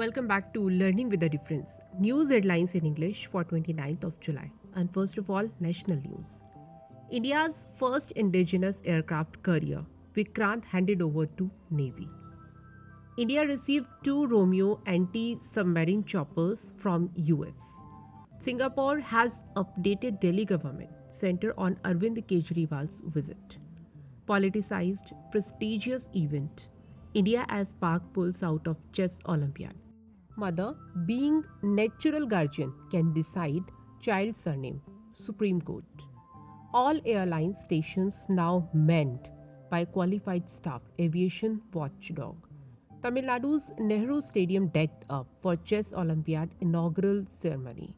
Welcome back to Learning with a Difference. News headlines in English for 29th of July. And first of all, national news. India's first indigenous aircraft carrier, Vikrant, handed over to Navy. India received two Romeo anti-submarine choppers from US. Singapore has updated Delhi government center on Arvind Kejriwal's visit. Politicized, prestigious event. India as Pak pulls out of Chess Olympiad. Mother, being natural guardian, can decide child surname. Supreme Court. All airline stations now manned by qualified staff. Aviation watchdog. Tamil Nadu's Nehru Stadium decked up for Chess Olympiad inaugural ceremony.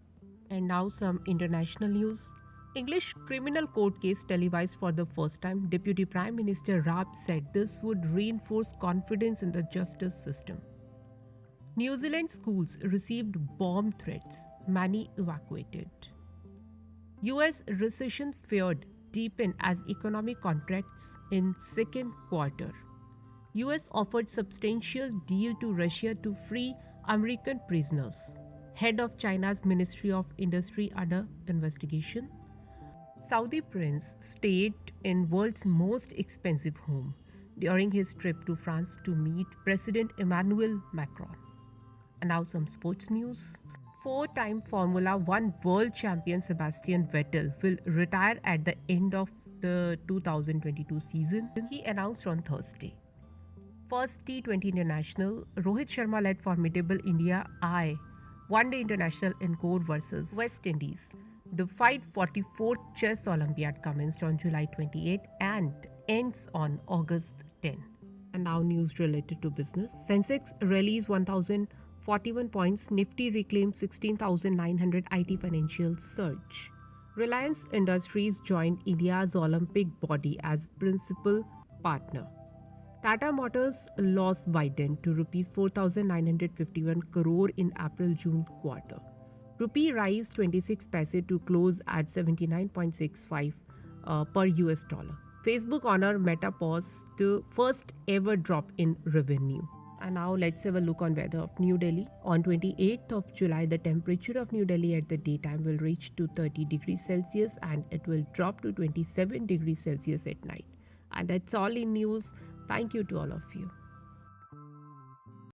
And now some international news. English criminal court case televised for the first time. Deputy Prime Minister Raab said this would reinforce confidence in the justice system. New Zealand schools received bomb threats. Many evacuated. US recession feared deepen as economic contracts in second quarter. US offered substantial deal to Russia to free American prisoners. Head of China's Ministry of Industry under investigation. Saudi prince stayed in world's most expensive home during his trip to France to meet President Emmanuel Macron. And now some sports news. Four-time Formula One world champion Sebastian Vettel will retire at the end of the 2022 season, he announced on Thursday. First T20 International, Rohit Sharma led formidable India I One-Day International in Core versus West Indies. The 544th Chess Olympiad commenced on July 28 and ends on August 10. And now news related to business. Sensex rallies 1,041 points. Nifty reclaimed 16,900 IT financial surge. Reliance Industries joined India's Olympic body as principal partner. Tata Motors loss widened to Rs 4,951 crore in April-June quarter. Rupee rise 26 paise to close at 79.65 per US dollar. Facebook honor Meta post first ever drop in revenue. And now let's have a look on weather of New Delhi. On 28th of July, the temperature of New Delhi at the daytime will reach to 30 degrees Celsius and it will drop to 27 degrees Celsius at night. And that's all in news. Thank you to all of you.